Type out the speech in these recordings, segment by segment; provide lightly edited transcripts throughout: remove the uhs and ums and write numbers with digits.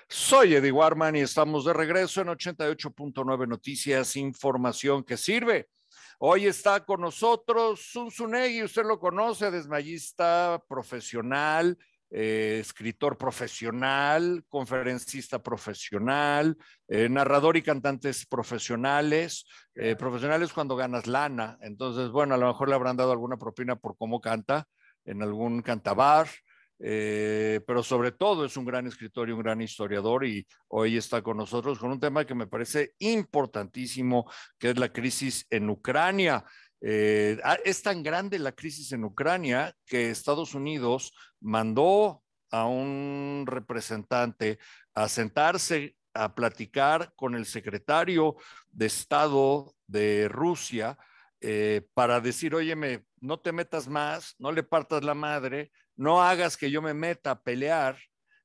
Soy Eddie Warman y estamos de regreso en 88.9 Noticias, información que sirve. Hoy está con nosotros Zunzunegui, usted lo conoce, desmayista profesional, escritor profesional, conferencista profesional, narrador y cantantes profesionales, profesionales cuando ganas lana. Entonces, bueno, a lo mejor le habrán dado alguna propina por cómo canta en algún cantabar. Pero sobre todo es un gran escritor y un gran historiador y hoy está con nosotros con un tema que me parece importantísimo, que es la crisis en Ucrania. Es tan grande la crisis en Ucrania que Estados Unidos mandó a un representante a sentarse a platicar con el secretario de Estado de Rusia para decir, óyeme, no te metas más, no le partas la madre, no hagas que yo me meta a pelear,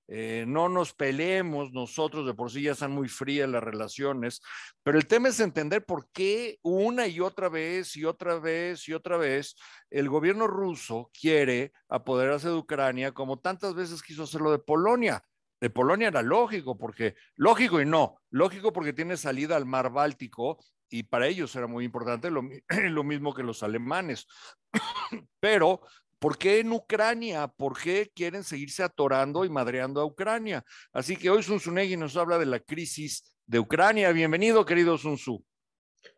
no nos peleemos nosotros, de por sí ya están muy frías las relaciones, pero el tema es entender por qué una y otra vez y otra vez y otra vez el gobierno ruso quiere apoderarse de Ucrania como tantas veces quiso hacerlo de Polonia. De Polonia era lógico, porque lógico y no, lógico porque tiene salida al mar Báltico y para ellos era muy importante lo mismo que los alemanes. Pero ¿por qué en Ucrania? ¿Por qué quieren seguirse atorando y madreando a Ucrania? Así que hoy Zunzunegui nos habla de la crisis de Ucrania. Bienvenido, querido Zunzu.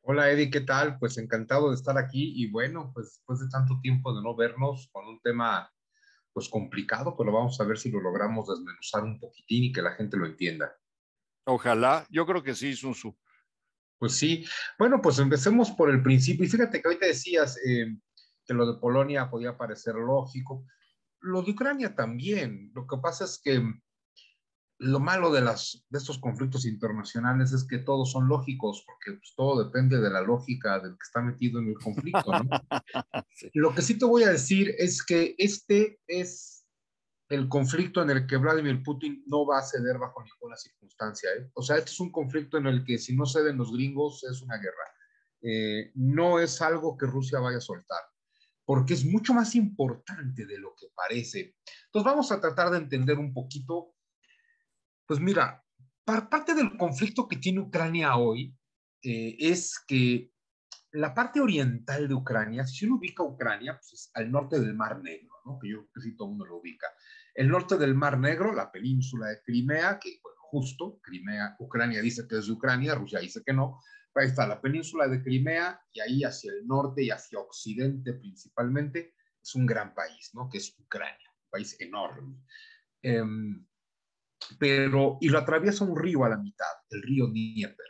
Hola Eddie, ¿qué tal? Pues encantado de estar aquí y bueno, pues después de tanto tiempo de no vernos con un tema pues complicado, pues lo vamos a ver si lo logramos desmenuzar un poquitín y que la gente lo entienda. Ojalá, yo creo que sí, Zunzu. Pues sí, bueno, pues empecemos por el principio y fíjate que ahorita decías que lo de Polonia podía parecer lógico, lo de Ucrania también, lo que pasa es que lo malo de estos conflictos internacionales es que todos son lógicos, porque pues, todo depende de la lógica del que está metido en el conflicto, ¿no? Sí. Lo que sí te voy a decir es que este es el conflicto en el que Vladimir Putin no va a ceder bajo ninguna circunstancia, ¿eh? O sea, este es un conflicto en el que si no ceden los gringos es una guerra. No es algo que Rusia vaya a soltar, porque es mucho más importante de lo que parece. Entonces vamos a tratar de entender un poquito, pues mira, parte del conflicto que tiene Ucrania hoy es que la parte oriental de Ucrania, si uno ubica Ucrania, pues es al norte del Mar Negro, ¿no? Que yo creo que sí todo el mundo lo ubica. El norte del Mar Negro, la península de Crimea, que bueno, justo Crimea, Ucrania dice que es de Ucrania, Rusia dice que no. Ahí está la península de Crimea y ahí hacia el norte y hacia occidente principalmente es un gran país, ¿no? Que es Ucrania, un país enorme. Y lo atraviesa un río a la mitad, el río Dnieper.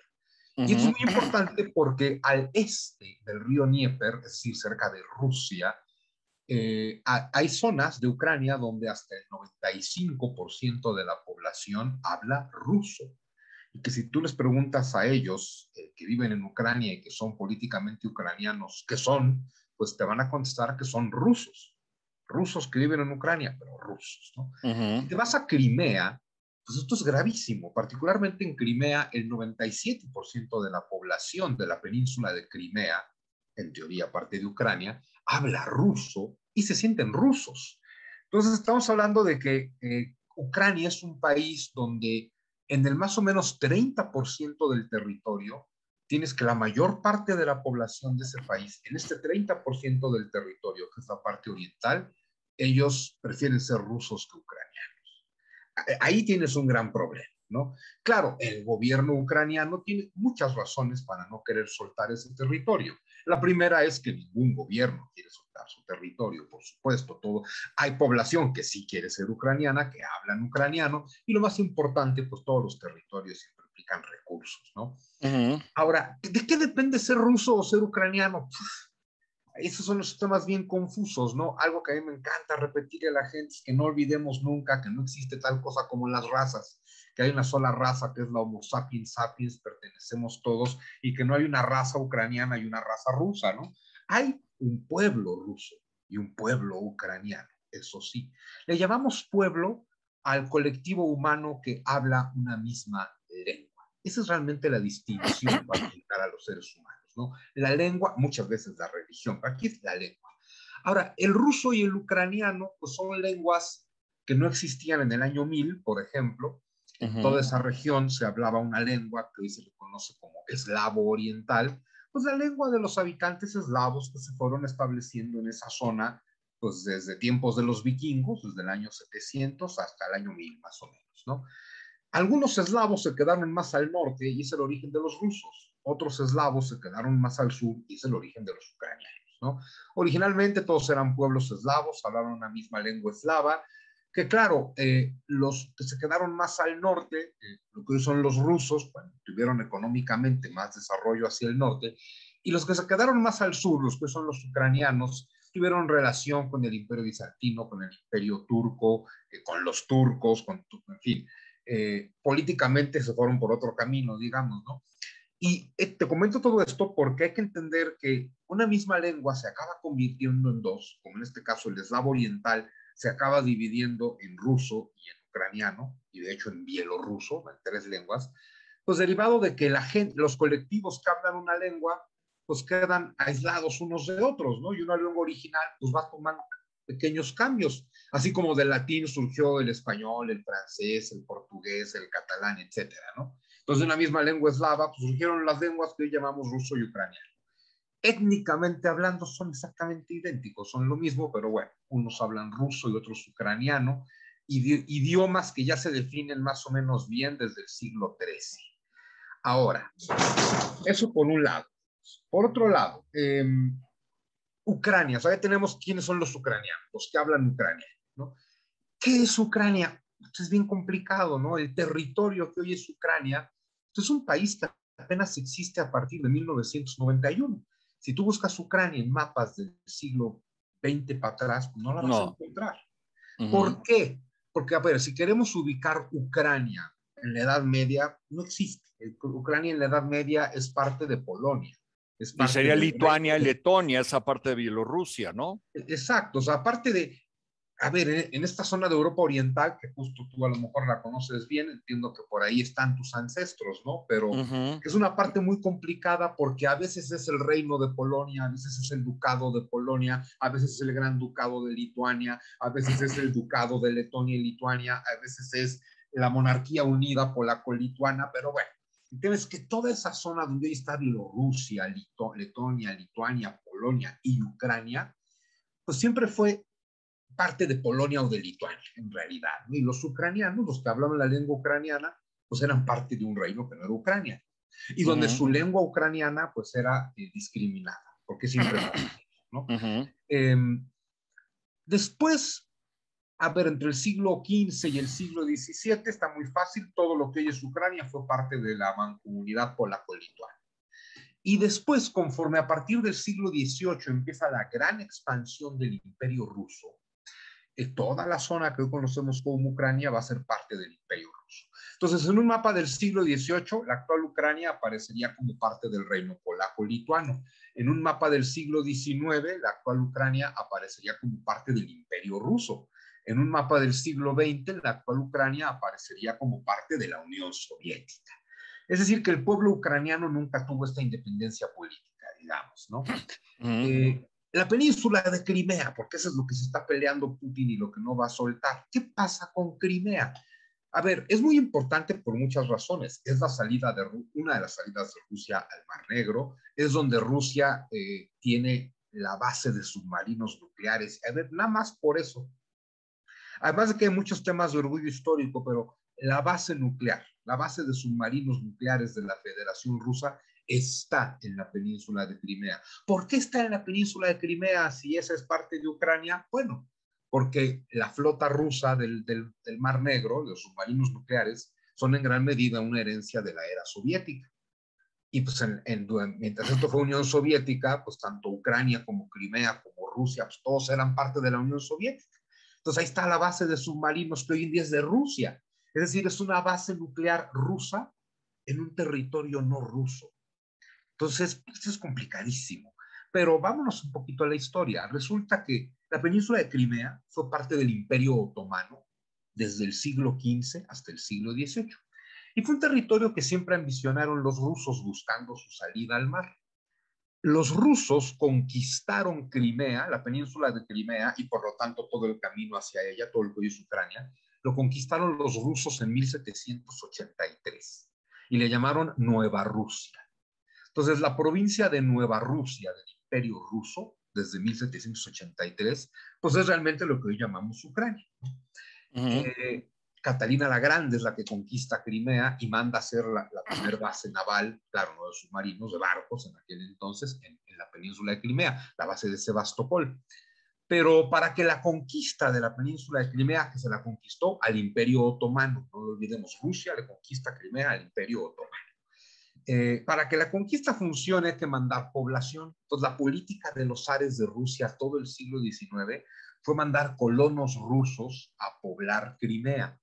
Y esto es Uh-huh. muy importante porque al este del río Dnieper, es decir, cerca de Rusia, hay zonas de Ucrania donde hasta el 95% de la población habla ruso. Y que si tú les preguntas a ellos que viven en Ucrania y que son políticamente ucranianos, ¿qué son? Pues te van a contestar que son rusos. Rusos que viven en Ucrania, pero rusos, ¿no? Uh-huh. Si te vas a Crimea, pues esto es gravísimo. Particularmente en Crimea, el 97% de la población de la península de Crimea, en teoría parte de Ucrania, habla ruso y se sienten rusos. Entonces estamos hablando de que Ucrania es un país donde en el más o menos 30% del territorio tienes que la mayor parte de la población de ese país, en este 30% del territorio, que es la parte oriental, ellos prefieren ser rusos que ucranianos. Ahí tienes un gran problema, ¿no? Claro, el gobierno ucraniano tiene muchas razones para no querer soltar ese territorio. La primera es que ningún gobierno quiere soltar su territorio, por supuesto. Hay población que sí quiere ser ucraniana, que hablan ucraniano, y lo más importante, pues todos los territorios siempre implican recursos, ¿no? Uh-huh. Ahora, ¿de qué depende ser ruso o ser ucraniano? Esos son los temas bien confusos, ¿no? Algo que a mí me encanta repetirle a la gente es que no olvidemos nunca que no existe tal cosa como las razas, que hay una sola raza que es la Homo sapiens sapiens, pertenecemos todos, y que no hay una raza ucraniana y una raza rusa, ¿no? Hay un pueblo ruso y un pueblo ucraniano, eso sí. Le llamamos pueblo al colectivo humano que habla una misma lengua. Esa es realmente la distinción para pintar a los seres humanos, ¿no? La lengua, muchas veces la religión, aquí es la lengua. Ahora, el ruso y el ucraniano, pues son lenguas que no existían en el año 1000, por ejemplo, En toda esa región se hablaba una lengua que hoy se le conoce como eslavo oriental, pues la lengua de los habitantes eslavos que se fueron estableciendo en esa zona, pues desde tiempos de los vikingos, desde el año 700 hasta el año 1000 más o menos, ¿no? Algunos eslavos se quedaron más al norte y es el origen de los rusos. Otros eslavos se quedaron más al sur y es el origen de los ucranianos, ¿no? Originalmente todos eran pueblos eslavos, hablaban una misma lengua eslava, que claro, los que se quedaron más al norte, lo que hoy son los rusos, bueno, tuvieron económicamente más desarrollo hacia el norte, y los que se quedaron más al sur, los que son los ucranianos, tuvieron relación con el imperio bizantino, con el imperio turco, con los turcos, en fin, políticamente se fueron por otro camino, digamos, ¿no? Y te comento todo esto porque hay que entender que una misma lengua se acaba convirtiendo en dos, como en este caso el eslavo oriental se acaba dividiendo en ruso y en ucraniano, y de hecho en bielorruso, en tres lenguas, pues derivado de que la gente, los colectivos que hablan una lengua, pues quedan aislados unos de otros, ¿no? Y una lengua original pues va tomando pequeños cambios, así como del latín surgió el español, el francés, el portugués, el catalán, etcétera, ¿no? Entonces, de una misma lengua eslava, pues surgieron las lenguas que hoy llamamos ruso y ucraniano. Étnicamente hablando, son exactamente idénticos, son lo mismo, pero bueno, unos hablan ruso y otros ucraniano, idiomas que ya se definen más o menos bien desde el siglo XIII. Ahora, eso por un lado. Por otro lado, Ucrania, ¿sabe? Tenemos quiénes son los ucranianos, los que hablan ucraniano, ¿no? ¿Qué es Ucrania? Es bien complicado, ¿no? El territorio que hoy es Ucrania es un país que apenas existe a partir de 1991. Si tú buscas Ucrania en mapas del siglo XX para atrás, pues no la vas a encontrar. ¿Por qué? Porque, a ver, si queremos ubicar Ucrania en la Edad Media, no existe. Ucrania en la Edad Media es parte de Polonia. Es y parte sería del Lituania y Letonia, esa parte de Bielorrusia, ¿no? Exacto, o sea, aparte de, a ver, en esta zona de Europa Oriental, que justo tú a lo mejor la conoces bien, entiendo que por ahí están tus ancestros, ¿no? Pero es una parte muy complicada porque a veces es el reino de Polonia, a veces es el ducado de Polonia, a veces es el gran ducado de Lituania, a veces es el ducado de Letonia y Lituania, a veces es la monarquía unida polaco-lituana, pero bueno, entiendes que toda esa zona donde está Bielorrusia, Letonia, Lituania, Polonia y Ucrania, pues siempre fue parte de Polonia o de Lituania, en realidad, ¿no? Y los ucranianos, los que hablaban la lengua ucraniana, pues eran parte de un reino que no era Ucrania, y donde su lengua ucraniana, pues era discriminada, porque siempre pasó, ¿no? Después, a ver, entre el siglo XV y el siglo XVII, está muy fácil, todo lo que hoy es Ucrania fue parte de la mancomunidad polaco-lituana. Y después, conforme a partir del siglo XVIII empieza la gran expansión del imperio ruso, toda la zona que hoy conocemos como Ucrania va a ser parte del imperio ruso. Entonces, en un mapa del siglo XVIII, la actual Ucrania aparecería como parte del reino polaco-lituano. En un mapa del siglo XIX, la actual Ucrania aparecería como parte del imperio ruso. En un mapa del siglo XX, la actual Ucrania aparecería como parte de la Unión Soviética. Es decir, que el pueblo ucraniano nunca tuvo esta independencia política, digamos, ¿no? La península de Crimea, porque eso es lo que se está peleando Putin y lo que no va a soltar. ¿Qué pasa con Crimea? A ver, es muy importante por muchas razones. Es la salida de una de las salidas de Rusia al Mar Negro, es donde Rusia tiene la base de submarinos nucleares. A ver, nada más por eso. Además de que hay muchos temas de orgullo histórico, pero la base nuclear, la base de submarinos nucleares de la Federación Rusa está en la península de Crimea. ¿Por qué está en la península de Crimea si esa es parte de Ucrania? Bueno, porque la flota rusa del Mar Negro, los submarinos nucleares, son en gran medida una herencia de la era soviética. Y pues mientras esto fue Unión Soviética, pues tanto Ucrania como Crimea como Rusia, pues todos eran parte de la Unión Soviética. Entonces ahí está la base de submarinos que hoy en día es de Rusia. Es decir, es una base nuclear rusa en un territorio no ruso. Entonces, esto es complicadísimo. Pero vámonos un poquito a la historia. Resulta que la península de Crimea fue parte del Imperio Otomano desde el siglo XV hasta el siglo XVIII. Y fue un territorio que siempre ambicionaron los rusos buscando su salida al mar. Los rusos conquistaron Crimea, la península de Crimea, y por lo tanto todo el camino hacia ella, todo lo que hoy es Ucrania, lo conquistaron los rusos en 1783 y le llamaron Nueva Rusia. Entonces, la provincia de Nueva Rusia del Imperio Ruso, desde 1783, pues es realmente lo que hoy llamamos Ucrania. Catalina la Grande es la que conquista Crimea y manda a hacer la primera base naval, claro, no de submarinos, de barcos en aquel entonces, en la península de Crimea, la base de Sebastopol. Pero para que la conquista de la península de Crimea, que se la conquistó al Imperio Otomano, no lo olvidemos, Rusia le conquista Crimea al Imperio Otomano. Para que la conquista funcione hay que mandar población. Entonces, la política de los zares de Rusia todo el siglo XIX fue mandar colonos rusos a poblar Crimea.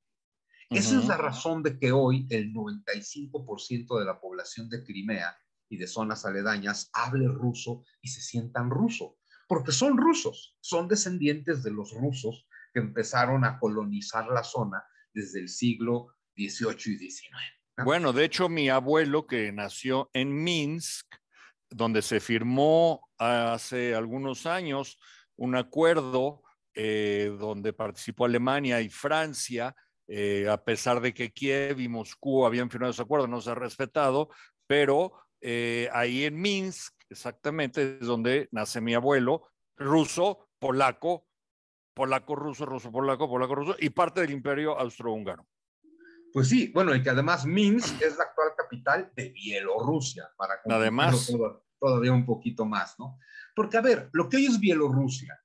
Esa es la razón de que hoy el 95% de la población de Crimea y de zonas aledañas hable ruso y se sientan ruso, porque son rusos, son descendientes de los rusos que empezaron a colonizar la zona desde el siglo XVIII y XIX. ¿No? Bueno, de hecho, mi abuelo, que nació en Minsk, donde se firmó hace algunos años un acuerdo donde participó Alemania y Francia, a pesar de que Kiev y Moscú habían firmado ese acuerdo, no se ha respetado, pero ahí en Minsk, exactamente, es donde nace mi abuelo, ruso, polaco, polaco-ruso, ruso-polaco, polaco-ruso, y parte del imperio austrohúngaro. Pues sí, bueno, y que además Minsk es la actual capital de Bielorrusia, para complicarlo todavía un poquito más, ¿no? Porque, a ver, lo que hoy es Bielorrusia,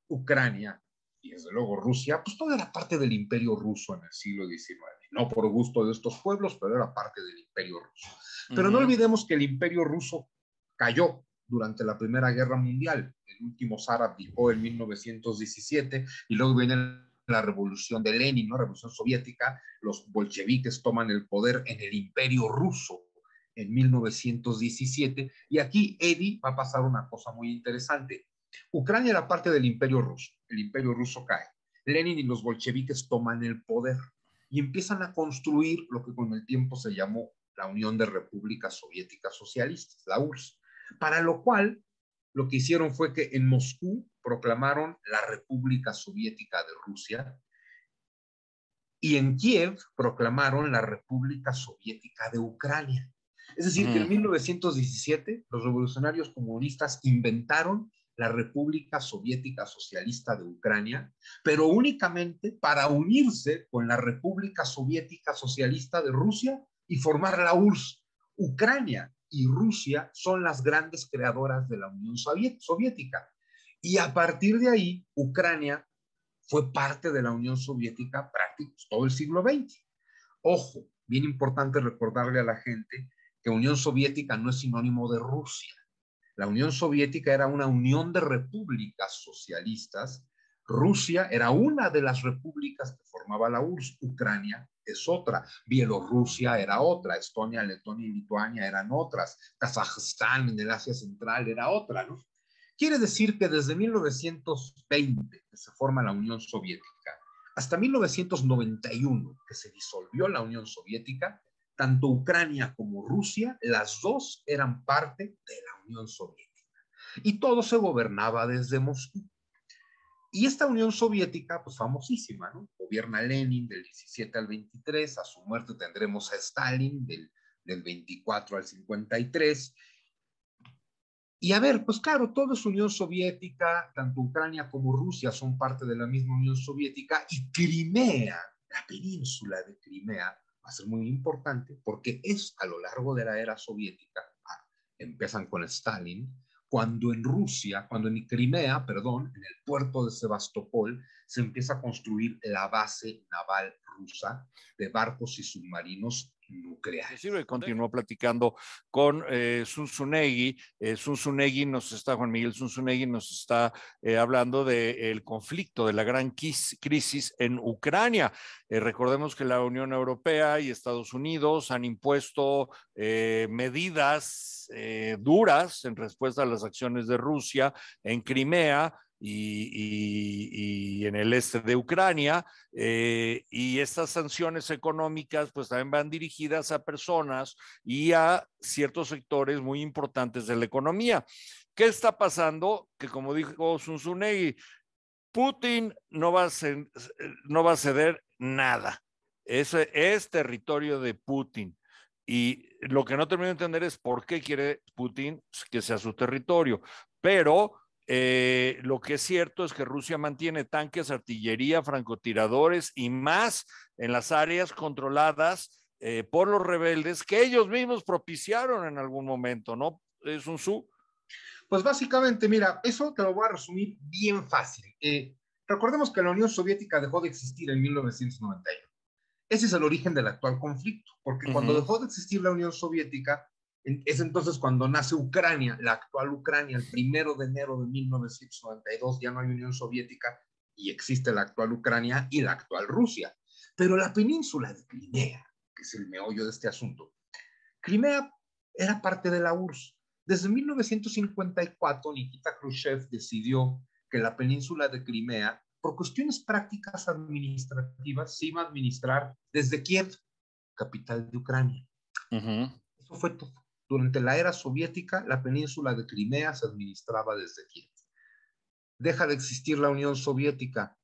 Ucrania y desde luego Rusia, pues toda era parte del imperio ruso en el siglo XIX. No por gusto de estos pueblos, pero era parte del imperio ruso. Pero no olvidemos que el imperio ruso cayó durante la Primera Guerra Mundial. El último zar abdicó en 1917 y luego viene la revolución de Lenin, ¿no? Revolución soviética. Los bolcheviques toman el poder en el imperio ruso en 1917 y aquí, Eddie, va a pasar una cosa muy interesante. Ucrania era parte del imperio ruso, el imperio ruso cae, Lenin y los bolcheviques toman el poder y empiezan a construir lo que con el tiempo se llamó la Unión de Repúblicas Soviéticas Socialistas, la URSS, para lo cual lo que hicieron fue que en Moscú proclamaron la República Soviética de Rusia y en Kiev proclamaron la República Soviética de Ucrania. Es decir, que en 1917 los revolucionarios comunistas inventaron la República Soviética Socialista de Ucrania, pero únicamente para unirse con la República Soviética Socialista de Rusia y formar la URSS. Ucrania y Rusia son las grandes creadoras de la Unión Soviética. Y a partir de ahí, Ucrania fue parte de la Unión Soviética prácticamente todo el siglo XX. Ojo, bien importante recordarle a la gente que Unión Soviética no es sinónimo de Rusia. La Unión Soviética era una unión de repúblicas socialistas. Rusia era una de las repúblicas que formaba la URSS. Ucrania es otra. Bielorrusia era otra. Estonia, Letonia y Lituania eran otras. Kazajstán en el Asia Central era otra, ¿no? Quiere decir que desde 1920, que se forma la Unión Soviética, hasta 1991, que se disolvió la Unión Soviética, tanto Ucrania como Rusia, las dos eran parte de la Unión Soviética. Y todo se gobernaba desde Moscú. Y esta Unión Soviética, pues famosísima, ¿no? Gobierna Lenin del 17 al 23, a su muerte tendremos a Stalin del 24 al 53. Y a ver, pues claro, todo es Unión Soviética, tanto Ucrania como Rusia son parte de la misma Unión Soviética, y Crimea, la península de Crimea, va a ser muy importante porque es a lo largo de la era soviética, empiezan con Stalin, cuando en Crimea, perdón, en el puerto de Sebastopol, se empieza a construir la base naval rusa de barcos y submarinos nucleares. Continuó platicando con Zunzunegui. Juan Miguel Zunzunegui nos está hablando del conflicto, de la gran crisis en Ucrania. Recordemos que la Unión Europea y Estados Unidos han impuesto medidas duras en respuesta a las acciones de Rusia en Crimea y en el este de Ucrania, y estas sanciones económicas pues también van dirigidas a personas y a ciertos sectores muy importantes de la economía. ¿Qué está pasando? Que como dijo Zunzunegui, Putin no va a ceder nada. Ese es territorio de Putin. Y lo que no termino de entender es por qué quiere Putin que sea su territorio. Pero lo que es cierto es que Rusia mantiene tanques, artillería, francotiradores y más en las áreas controladas por los rebeldes que ellos mismos propiciaron en algún momento, ¿no? Es un su. Pues básicamente, mira, eso te lo voy a resumir bien fácil. Recordemos que la Unión Soviética dejó de existir en 1991. Ese es el origen del actual conflicto, porque cuando dejó de existir la Unión Soviética, es entonces cuando nace Ucrania, la actual Ucrania, el 1 de enero de 1992, ya no hay Unión Soviética y existe la actual Ucrania y la actual Rusia. Pero la península de Crimea, que es el meollo de este asunto, Crimea era parte de la URSS. Desde 1954, Nikita Khrushchev decidió que la península de Crimea, por cuestiones prácticas administrativas, se iba a administrar desde Kiev, capital de Ucrania. Eso fue todo. Durante la era soviética, la península de Crimea se administraba desde Kiev. Deja de existir la Unión Soviética,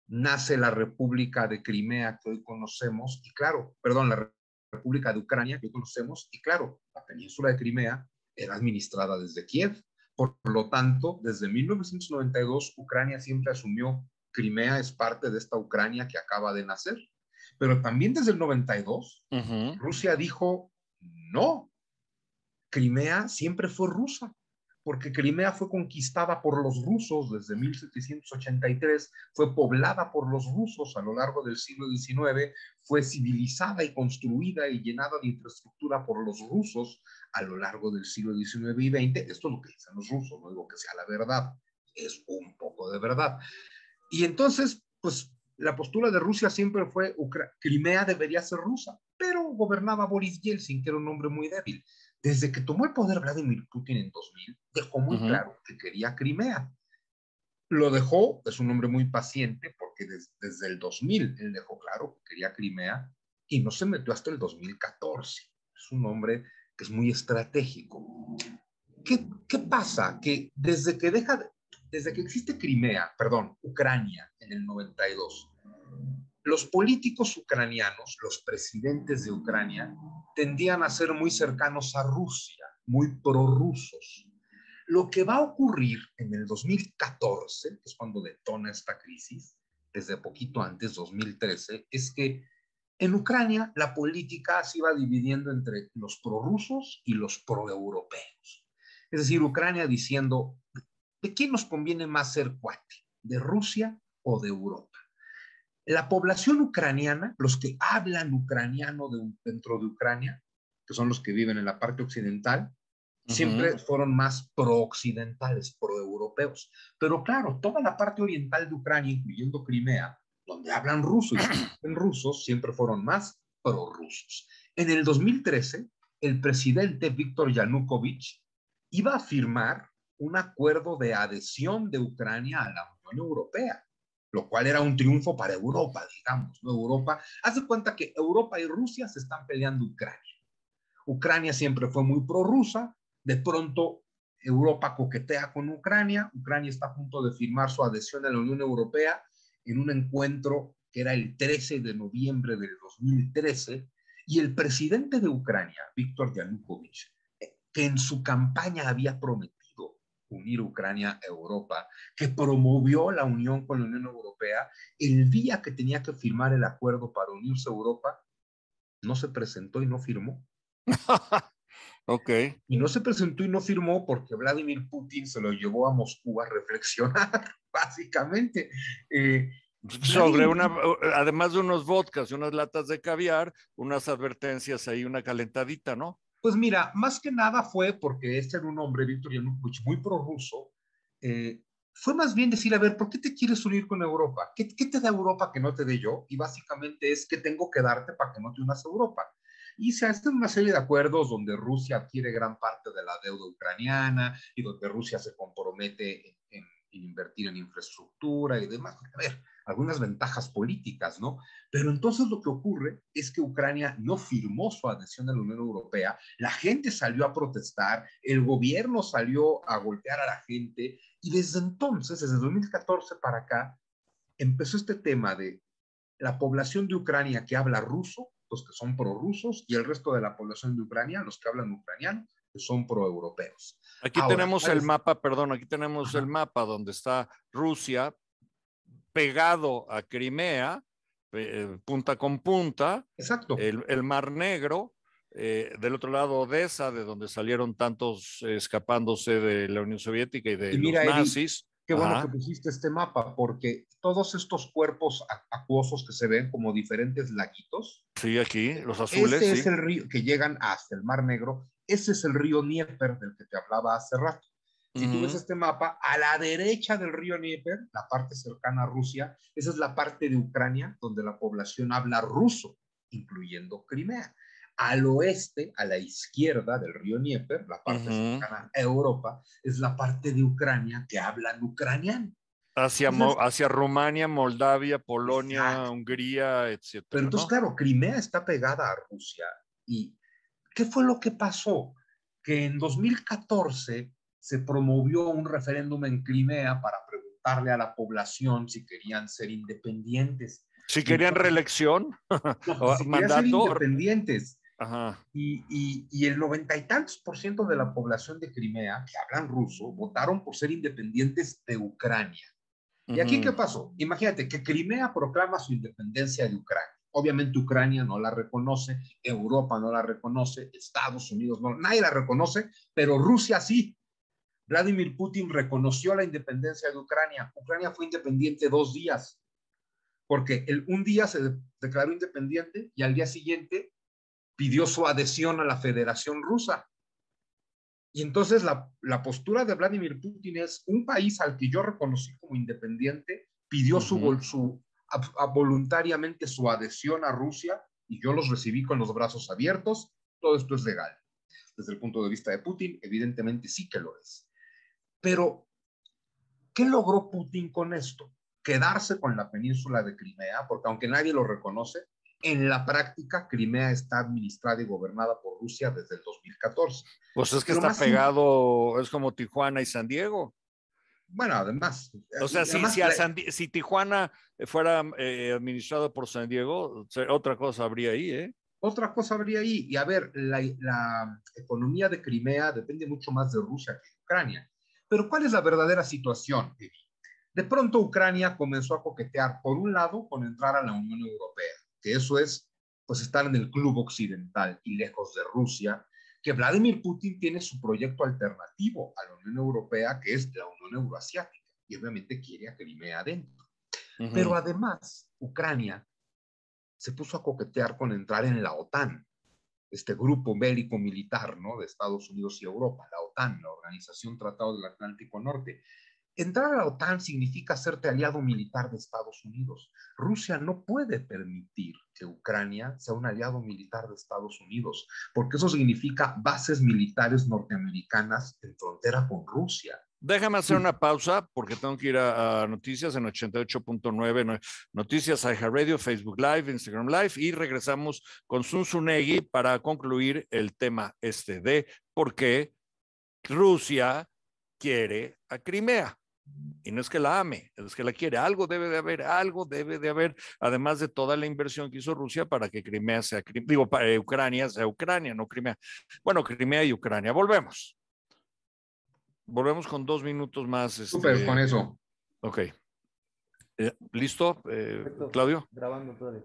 nace la República de Crimea que hoy conocemos, y claro, perdón, la República de Ucrania que hoy conocemos, y claro, la península de Crimea era administrada desde Kiev. Por lo tanto, desde 1992, Ucrania siempre asumió Crimea es parte de esta Ucrania que acaba de nacer. Pero también desde el 92, Rusia dijo, no, Crimea siempre fue rusa, porque Crimea fue conquistada por los rusos desde 1783, fue poblada por los rusos a lo largo del siglo XIX, fue civilizada y construida y llenada de infraestructura por los rusos a lo largo del siglo XIX y XX. Esto es lo que dicen los rusos, no digo que sea la verdad, es un poco de verdad. Y entonces, pues la postura de Rusia siempre fue Crimea debería ser rusa, pero gobernaba Boris Yeltsin, que era un hombre muy débil. Desde que tomó el poder Vladimir Putin en 2000, dejó muy claro que quería Crimea. Lo dejó, es un hombre muy paciente, porque desde el 2000 él dejó claro que quería Crimea y no se metió hasta el 2014. Es un hombre que es muy estratégico. ¿Qué pasa? Que desde que existe Crimea, perdón, Ucrania en el 92, los políticos ucranianos, los presidentes de Ucrania, tendían a ser muy cercanos a Rusia, muy prorrusos. Lo que va a ocurrir en el 2014, que es cuando detona esta crisis, desde poquito antes, 2013, es que en Ucrania la política se iba dividiendo entre los prorrusos y los proeuropeos. Es decir, Ucrania diciendo, ¿de quién nos conviene más ser cuate? ¿De Rusia o de Europa? La población ucraniana, los que hablan ucraniano dentro de Ucrania, que son los que viven en la parte occidental, siempre fueron más pro-occidentales, pro-europeos. Pero claro, toda la parte oriental de Ucrania, incluyendo Crimea, donde hablan ruso y en rusos, siempre fueron más pro-rusos. En el 2013, el presidente Víctor Yanukovych iba a firmar un acuerdo de adhesión de Ucrania a la Unión Europea, lo cual era un triunfo para Europa, digamos, ¿no? Europa, haz de cuenta que Europa y Rusia se están peleando Ucrania. Ucrania siempre fue muy prorrusa, de pronto Europa coquetea con Ucrania, Ucrania está a punto de firmar su adhesión a la Unión Europea en un encuentro que era el 13 de noviembre del 2013, y el presidente de Ucrania, Víctor Yanukovych, que en su campaña había prometido unir Ucrania a Europa, que promovió la unión con la Unión Europea, el día que tenía que firmar el acuerdo para unirse a Europa, no se presentó y no firmó. Ok. Y no se presentó y no firmó porque Vladimir Putin se lo llevó a Moscú a reflexionar, básicamente. Sobre además de unos vodkas y unas latas de caviar, unas advertencias ahí, una calentadita, ¿no? Pues mira, más que nada fue porque este era un hombre, Víctor Yanukovych, muy prorruso. Fue más bien decir, a ver, ¿por qué te quieres unir con Europa? ¿Qué te da Europa que no te dé yo? Y básicamente es, ¿qué tengo que darte para que no te unas a Europa? Y se hacen una serie de acuerdos donde Rusia adquiere gran parte de la deuda ucraniana y donde Rusia se compromete en invertir en infraestructura y demás. A ver, algunas ventajas políticas, ¿no? Pero entonces lo que ocurre es que Ucrania no firmó su adhesión a la Unión Europea, la gente salió a protestar, el gobierno salió a golpear a la gente, y desde entonces, desde 2014 para acá, empezó este tema de la población de Ucrania que habla ruso, los que son prorrusos, y el resto de la población de Ucrania, los que hablan ucraniano, que son proeuropeos. Aquí Ahora, tenemos el mapa, perdón, aquí tenemos el Ajá. mapa donde está Rusia pegado a Crimea, punta con punta, Exacto. el Mar Negro, del otro lado Odessa, de donde salieron tantos escapándose de la Unión Soviética y de Y los mira, Eddie, nazis. qué bueno que Ajá, pusiste este mapa, porque todos estos cuerpos acuosos que se ven como diferentes laguitos, sí, aquí, los azules, ese es sí. el río que llegan hasta el Mar Negro, ese es el río Dnieper del que te hablaba hace rato. Si tú ves Uh-huh. este mapa, a la derecha del río Dnieper, la parte cercana a Rusia, esa es la parte de Ucrania donde la población habla ruso, incluyendo Crimea. Al oeste, a la izquierda del río Dnieper, la parte Uh-huh. cercana a Europa, es la parte de Ucrania que hablan ucraniano. Entonces, Hacia Rumania, Moldavia, Polonia, exacto. Hungría, Pero etcétera, entonces, ¿no? claro, Crimea está pegada a Rusia. ¿Y qué fue lo que pasó? Que en 2014 se promovió un referéndum en Crimea para preguntarle a la población si querían ser independientes. Si Y querían entonces, reelección no, o si querían ser mandato, independientes. ajá. Y el 90 y tantos % de la población de Crimea, que hablan ruso, votaron por ser independientes de Ucrania. ¿Y aquí qué Uh-huh. pasó? Imagínate que Crimea proclama su independencia de Ucrania. Obviamente Ucrania no la reconoce, Europa no la reconoce, Estados Unidos no, nadie la reconoce, pero Rusia sí. Vladimir Putin reconoció la independencia de Ucrania. Ucrania fue independiente 2 días, porque un día se declaró independiente y al día siguiente pidió su adhesión a la Federación Rusa. Y entonces la postura de Vladimir Putin es un país al que yo reconocí como independiente, pidió Uh-huh. voluntariamente su adhesión a Rusia y yo los recibí con los brazos abiertos. Todo esto es legal. Desde el punto de vista de Putin, evidentemente sí que lo es. Pero, ¿qué logró Putin con esto? Quedarse con la península de Crimea, porque aunque nadie lo reconoce, en la práctica Crimea está administrada y gobernada por Rusia desde el 2014. Pues es que Pero está más, pegado, es como Tijuana y San Diego. bueno, además, O sea, además si Tijuana fuera administrado por San Diego, otra cosa habría ahí, ¿eh? otra cosa habría ahí. Y a ver, la economía de Crimea depende mucho más de Rusia que de Ucrania. Pero ¿cuál es la verdadera situación? De pronto Ucrania comenzó a coquetear, por un lado, con entrar a la Unión Europea, que eso es, pues, estar en el club occidental y lejos de Rusia, que Vladimir Putin tiene su proyecto alternativo a la Unión Europea, que es la Unión Euroasiática, y obviamente quiere a Crimea adentro. Pero Uh-huh. además, Ucrania se puso a coquetear con entrar en la OTAN, este grupo bélico militar, ¿no?, de Estados Unidos y Europa, la OTAN, la Organización Tratado del Atlántico Norte. Entrar a la OTAN significa hacerte aliado militar de Estados Unidos. Rusia no puede permitir que Ucrania sea un aliado militar de Estados Unidos, porque eso significa bases militares norteamericanas en frontera con Rusia. Déjame hacer una pausa porque tengo que ir a noticias en 88.9, noticias iHeartRadio, Facebook Live, Instagram Live y regresamos con Zunzunegui para concluir el tema este de por qué Rusia quiere a Crimea. Y no es que la ame, es que la quiere. Algo debe de haber, además de toda la inversión que hizo Rusia para que Crimea sea, digo, para Ucrania sea Ucrania, no Crimea. Bueno, Crimea y Ucrania. Volvemos con 2 minutos más. Súper con eso. Ok. ¿Listo, Perfecto. Claudio? Grabando todavía.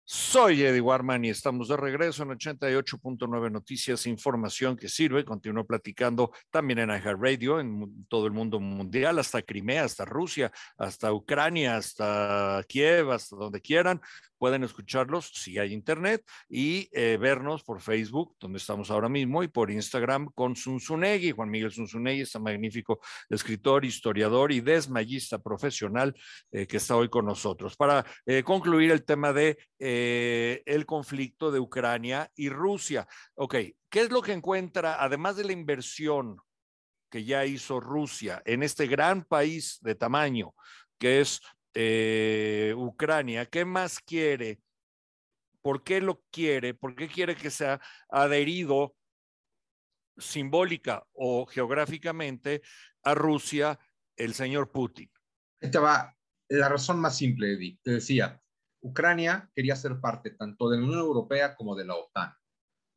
Soy Eddie Warman y estamos de regreso en 88.9 Noticias, información que sirve. Continúo platicando también en iHeartRadio, en todo el mundo mundial, hasta Crimea, hasta Rusia, hasta Ucrania, hasta Kiev, hasta donde quieran. Pueden escucharlos si hay internet y vernos por Facebook, donde estamos ahora mismo, y por Instagram con Zunzunegui. Juan Miguel Zunzunegui, este magnífico escritor, historiador y desmayista profesional que está hoy con nosotros. Para concluir el tema de el conflicto de Ucrania y Rusia. Ok, ¿qué es lo que encuentra, además de la inversión que ya hizo Rusia en este gran país de tamaño que es Ucrania? ¿Qué más quiere? ¿Por qué lo quiere? ¿Por qué quiere que sea adherido simbólica o geográficamente a Rusia el señor Putin? Esta va la razón más simple, Eddie. Te decía, Ucrania quería ser parte tanto de la Unión Europea como de la OTAN.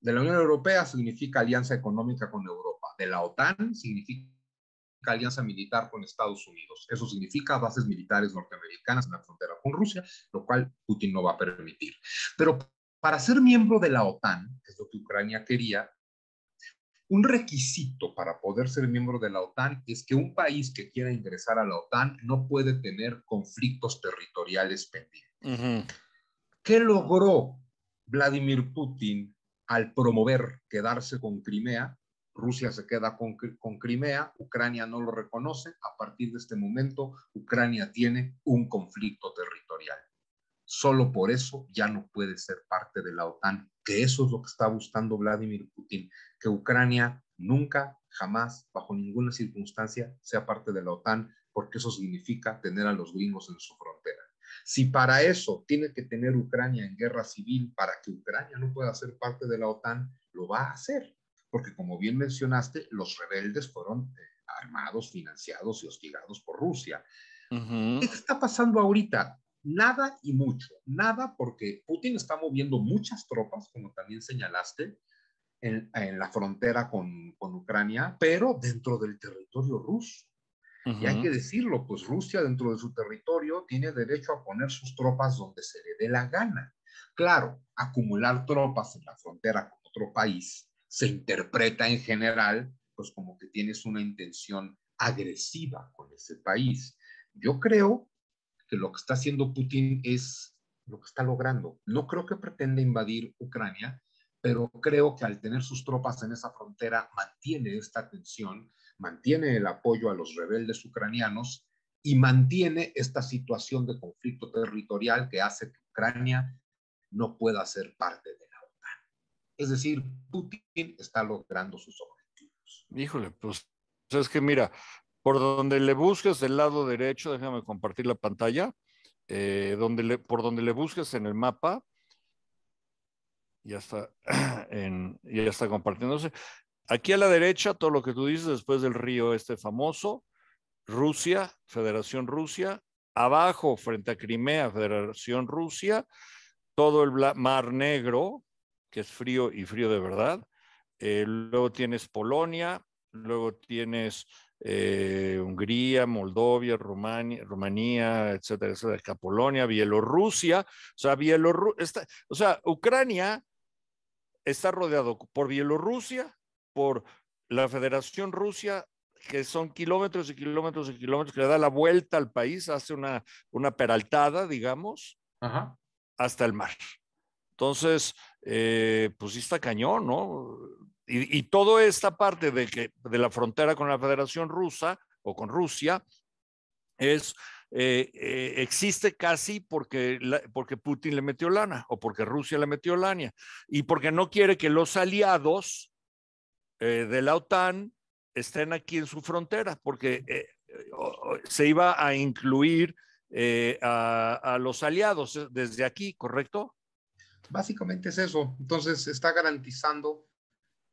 De la Unión Europea significa alianza económica con Europa. De la OTAN significa alianza militar con Estados Unidos. Eso significa bases militares norteamericanas en la frontera con Rusia, lo cual Putin no va a permitir. Pero para ser miembro de la OTAN, que es lo que Ucrania quería, un requisito para poder ser miembro de la OTAN es que un país que quiera ingresar a la OTAN no puede tener conflictos territoriales pendientes. ¿Qué logró Vladimir Putin al promover quedarse con Crimea? Rusia se queda con Crimea, Ucrania no lo reconoce. A partir de este momento, Ucrania tiene un conflicto territorial. Solo por eso ya no puede ser parte de la OTAN, que eso es lo que está buscando Vladimir Putin, que Ucrania nunca, jamás, bajo ninguna circunstancia, sea parte de la OTAN, porque eso significa tener a los gringos en su frontera. Si para eso tiene que tener Ucrania en guerra civil para que Ucrania no pueda ser parte de la OTAN, lo va a hacer, porque como bien mencionaste, los rebeldes fueron armados, financiados y hostigados por Rusia. ¿Qué está pasando ahorita? Nada y mucho. Nada porque Putin está moviendo muchas tropas, como también señalaste, en la frontera con Ucrania, pero dentro del territorio ruso. Y hay que decirlo, pues Rusia dentro de su territorio tiene derecho a poner sus tropas donde se le dé la gana. Claro, acumular tropas en la frontera con otro país se interpreta en general pues como que tienes una intención agresiva con ese país. Yo creo que lo que está haciendo Putin es lo que está logrando. No creo que pretenda invadir Ucrania, pero creo que al tener sus tropas en esa frontera mantiene esta tensión, mantiene el apoyo a los rebeldes ucranianos y mantiene esta situación de conflicto territorial que hace que Ucrania no pueda ser parte de la OTAN. Es decir, Putin está logrando sus objetivos. Híjole, pues es que mira, por donde le busques del lado derecho, déjame compartir la pantalla, por donde le busques en el mapa, ya está, ya está compartiéndose. Aquí a la derecha, todo lo que tú dices, después del río este famoso, Rusia, Federación Rusia, abajo, frente a Crimea, Federación Rusia, todo el Mar Negro, que es frío y frío de verdad. Luego tienes Polonia, luego tienes Hungría, Moldovia, Rumanía, etcétera, etcétera, acá Polonia, Bielorrusia, o sea, Ucrania está rodeado por Bielorrusia, por la Federación Rusia, que son kilómetros y kilómetros y kilómetros, que le da la vuelta al país, hace una peraltada, digamos, Ajá. hasta el mar. Entonces, pues sí está cañón, ¿no? Y toda esta parte de la frontera con la Federación Rusa o con Rusia existe casi porque Putin le metió lana o porque Rusia le metió lana y porque no quiere que los aliados de la OTAN estén aquí en su frontera, porque se iba a incluir a los aliados desde aquí, ¿correcto? Básicamente es eso. Entonces está garantizando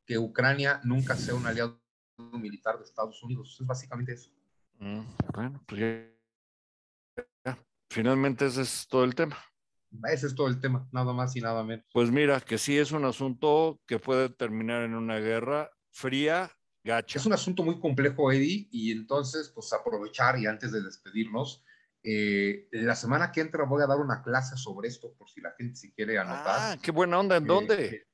que Ucrania nunca sea un aliado militar de Estados Unidos. Es básicamente eso. Bueno, pues ya. Finalmente ese es todo el tema. Ese es todo el tema, nada más y nada menos. Pues mira, que sí es un asunto que puede terminar en una guerra fría, gacha. Es un asunto muy complejo, Eddie, y entonces, pues aprovechar y antes de despedirnos, la semana que entra voy a dar una clase sobre esto, por si la gente se quiere anotar. Ah, qué buena onda, ¿en dónde?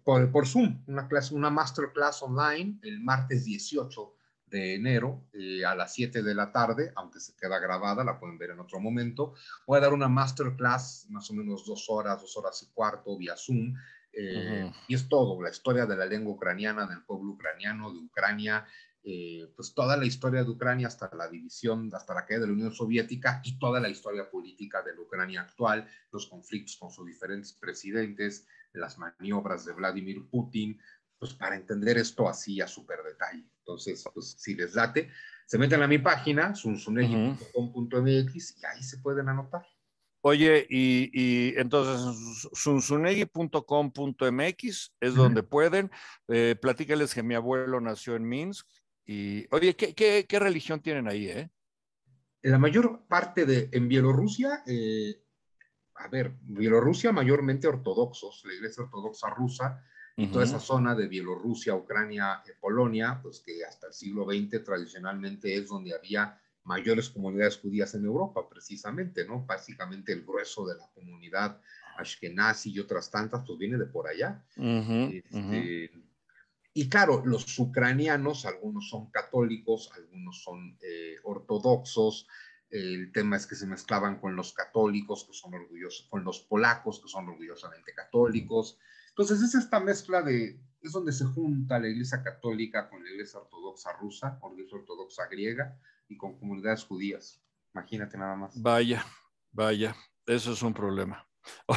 Por Zoom, una clase, una masterclass online el martes 18 de enero a las 7 de la tarde, aunque se queda grabada, la pueden ver en otro momento. Voy a dar una masterclass, más o menos 2 horas y cuarto, vía Zoom, y es todo, la historia de la lengua ucraniana, del pueblo ucraniano, de Ucrania, pues toda la historia de Ucrania hasta la división, hasta la caída de la Unión Soviética y toda la historia política de la Ucrania actual, los conflictos con sus diferentes presidentes, las maniobras de Vladimir Putin, pues para entender esto así a súper detalle. Entonces, pues si les late, se meten a mi página, sunsunegi.com.mx y ahí se pueden anotar. Oye, y entonces sunsunegi.com.mx es donde pueden. Platícales que mi abuelo nació en Minsk. Y, oye, ¿qué religión tienen ahí, eh? La mayor parte en Bielorrusia a ver, Bielorrusia mayormente ortodoxos, la iglesia ortodoxa rusa, y toda esa zona de Bielorrusia, Ucrania, Polonia, pues que hasta el siglo XX tradicionalmente es donde había mayores comunidades judías en Europa, precisamente, ¿no? Básicamente el grueso de la comunidad ashkenazi y otras tantas, pues viene de por allá. Y claro, los ucranianos, algunos son católicos, algunos son ortodoxos. El tema es que se mezclaban con los católicos, que son orgullosos, con los polacos, que son orgullosamente católicos. Entonces es esta mezcla es donde se junta la iglesia católica con la iglesia ortodoxa rusa, o la iglesia ortodoxa griega, y con comunidades judías. Imagínate nada más. Vaya, eso es un problema.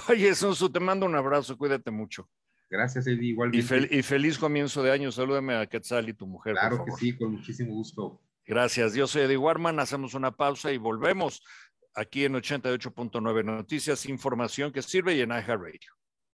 Oye, Sunsu, te mando un abrazo, cuídate mucho. Gracias, Eddie, igualmente. Y feliz comienzo de año. Salúdame a Quetzal y tu mujer, claro, por favor. Que sí, con muchísimo gusto. Gracias. Yo soy Eddie Warman. Hacemos una pausa y volvemos aquí en 88.9 Noticias, información que sirve y en iHeartRadio.